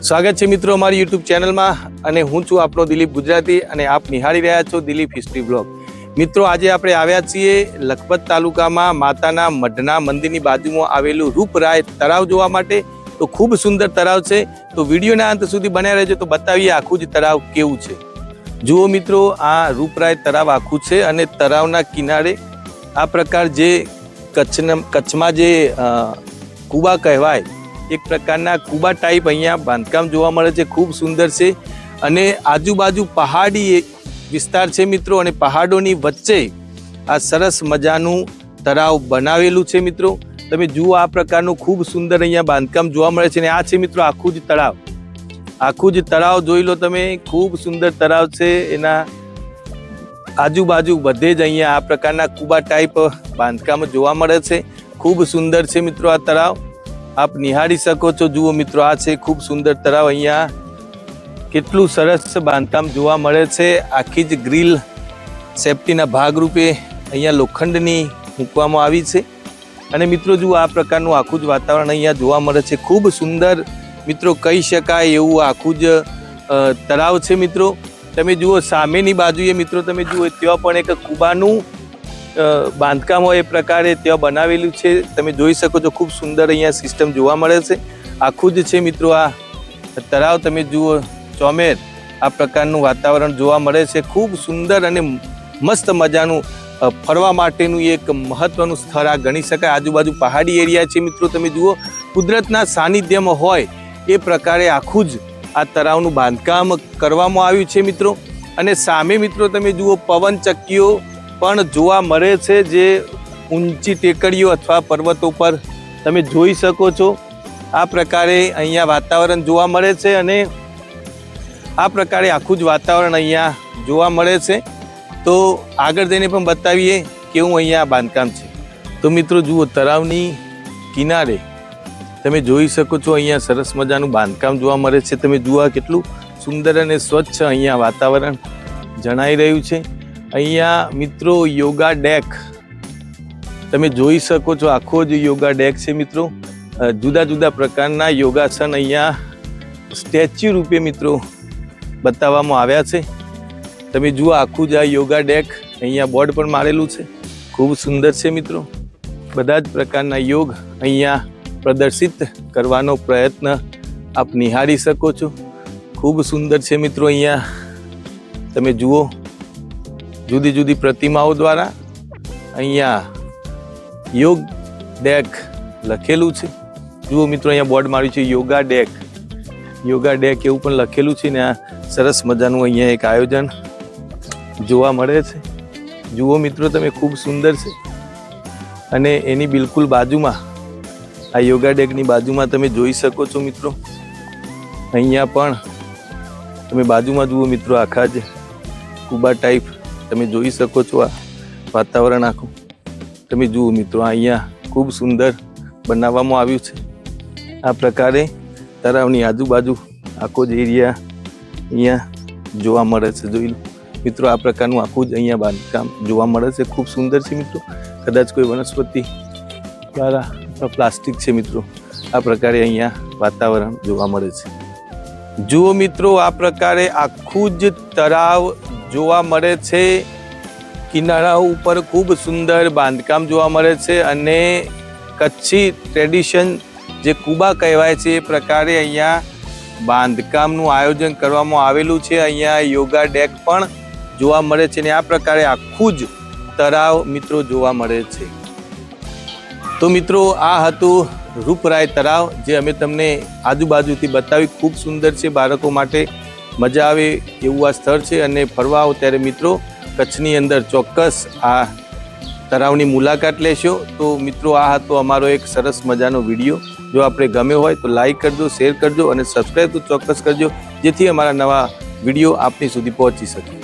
સ્વાગત છે મિત્રો અમારી યુટ્યુબ ચેનલમાં અને હું છું આપણો દિલીપ ગુજરાતી અને આપ નિહાળી રહ્યા છો દિલીપ હિસ્ટ્રી બ્લોગ। મિત્રો આજે આપણે આવ્યા છીએ લખપત તાલુકામાં માતાના મઢના મંદિરની બાજુમાં આવેલું રૂપરાય તળાવ જોવા માટે। તો ખૂબ સુંદર તળાવ છે, તો વિડીયોના અંત સુધી બન્યા રહેજો તો બતાવીએ આખું જ તળાવ કેવું છે। જુઓ મિત્રો, આ રૂપરાય તળાવ આખું છે અને તળાવના કિનારે આ પ્રકાર જે કચ્છમાં જે કુબા કહેવાય એક પ્રકારના કુબા ટાઈપ અહીંયા બાંધકામ જોવા મળે છે। ખૂબ સુંદર છે અને આજુબાજુ પહાડી વિસ્તાર છે મિત્રો, અને પહાડોની વચ્ચે આ સરસ મજાનું તળાવ બનાવેલું છે મિત્રો। તમે જુઓ આ પ્રકારનું ખૂબ સુંદર અહીંયા બાંધકામ જોવા મળે છે અને આ છે મિત્રો આખું જ તળાવ। આખું જ તળાવ જોઈ લો તમે, ખૂબ સુંદર તળાવ છે। એના આજુબાજુ બધે જ અહીંયા આ પ્રકારના કુબા ટાઈપ બાંધકામ જોવા મળે છે। ખૂબ સુંદર છે મિત્રો આ તળાવ, આપ નિહાળી શકો છો। જુઓ મિત્રો, આ છે ખૂબ સુંદર તળાવ। અહીંયા કેટલું સરસ બાંધકામ જોવા મળે છે। આખી જ ગ્રીલ સેફટીના ભાગરૂપે અહીંયા લોખંડની મૂકવામાં આવી છે અને મિત્રો જુઓ આ પ્રકારનું આખું જ વાતાવરણ અહીંયા જોવા મળે છે। ખૂબ સુંદર મિત્રો કહી શકાય એવું આખું જ તળાવ છે મિત્રો। તમે જુઓ સામેની બાજુએ મિત્રો, તમે જુઓ ત્યાં પણ એક કુબાનું બાંધકામ હોય એ પ્રકારે ત્યાં બનાવેલું છે, તમે જોઈ શકો છો। ખૂબ સુંદર અહીંયા સિસ્ટમ જોવા મળે છે। આખું જ છે મિત્રો આ તળાવ, તમે જુઓ ચોમેર આ પ્રકારનું વાતાવરણ જોવા મળે છે। ખૂબ સુંદર અને મસ્ત મજાનું ફરવા માટેનું એક મહત્વનું સ્થળ આ ગણી શકાય। આજુબાજુ પહાડી એરિયા છે મિત્રો, તમે જુઓ કુદરતના સાનિધ્યમાં હોય એ પ્રકારે આખું જ આ તળાવનું બાંધકામ કરવામાં આવ્યું છે મિત્રો। અને સામે મિત્રો તમે જુઓ પવન ચક્કીઓ પણ જોવા મળે છે, જે ઊંચી ટેકરીઓ અથવા પર્વતો પર તમે જોઈ શકો છો। આ પ્રકારે અહીંયા વાતાવરણ જોવા મળે છે અને આ પ્રકારે આખું જ વાતાવરણ અહીંયા જોવા મળે છે। તો આગળ જઈને પણ બતાવીએ કેવું અહીંયા બાંધકામ છે। તો મિત્રો જુઓ, તળાવની કિનારે તમે જોઈ શકો છો અહીંયા સરસ મજાનું બાંધકામ જોવા મળે છે। તમે જુઓ કેટલું સુંદર અને સ્વચ્છ અહીંયા વાતાવરણ જણાઈ રહ્યું છે। અહીંયા મિત્રો યોગા ડેક તમે જોઈ શકો છો, આખો જ યોગા ડેક છે મિત્રો। જુદા જુદા પ્રકારના યોગાસન અહીંયા સ્ટેચ્યુ રૂપે મિત્રો બતાવવામાં આવ્યા છે। તમે જુઓ આખું જ આ યોગા ડેક અહીંયા બોર્ડ પણ મારેલું છે। ખૂબ સુંદર છે મિત્રો। બધા જ પ્રકારના યોગ અહીંયા પ્રદર્શિત કરવાનો પ્રયત્ન આપ નિહાળી શકો છો। ખૂબ સુંદર છે મિત્રો। અહીંયા તમે જુઓ જુદી જુદી પ્રતિમાઓ દ્વારા અહીંયા યોગ ડેક લખેલું છે। જુઓ મિત્રો, અહીંયા બોર્ડ માર્યું છે યોગા ડેક, યોગા ડેક એવું પણ લખેલું છે ને આ સરસ મજાનું અહીંયા એક આયોજન જોવા મળે છે। જુઓ મિત્રો તમે, ખૂબ સુંદર છે અને એની બિલકુલ બાજુમાં આ યોગા ડેકની બાજુમાં તમે જોઈ શકો છો મિત્રો, અહીંયા પણ તમે બાજુમાં જુઓ મિત્રો આખા જ કુબા ટાઈપ તમે જોઈ શકો છો। આ વાતાવરણ આખું તમે જુઓ મિત્રો, અહીંયા ખૂબ સુંદર બનાવવામાં આવ્યું છે। આ પ્રકારે તળાવની આજુબાજુ આખો જ એરિયા અહીંયા જોવા મળે છે। જોઈ લો મિત્રો, આ પ્રકારનું આખું જ અહીંયા બાંધકામ જોવા મળે છે। ખૂબ સુંદર છે મિત્રો। કદાચ કોઈ વનસ્પતિ દ્વારા પ્લાસ્ટિક છે મિત્રો, આ પ્રકારે અહીંયા વાતાવરણ જોવા મળે છે। જુઓ મિત્રો, આ પ્રકારે આખું જ તળાવ જોવા મળે છે। કિનારા ઉપર ખૂબ સુંદર બાંધકામ જોવા મળે છે અને કચ્છી ટ્રેડિશન જે કુબા કહેવાય છે એ પ્રકારે અહીંયા બાંધકામનું આયોજન કરવામાં આવેલું છે। અહીંયા યોગા ડેક પણ જોવા મળે છે અને આ પ્રકારે આખું જ તળાવ મિત્રો જોવા મળે છે। તો મિત્રો, આ હતું રૂપરાય તળાવ, જે અમે તમને આજુબાજુથી બતાવી। ખૂબ સુંદર છે, બાળકો માટે મજા આવે એવું આ સ્થળ છે અને ફરવા આવો ત્યારે મિત્રો કચ્છની અંદર ચોક્કસ આ તળાવની મુલાકાત લેશો। તો મિત્રો, આ હતો અમારો એક સરસ મજાનો વિડીયો। જો આપણે ગમ્યો હોય તો લાઈક કરજો, શેર કરજો અને સબસ્ક્રાઈબ તો ચોક્કસ કરજો, જેથી અમારા નવા વિડીયો આપની સુધી પહોંચી શકે।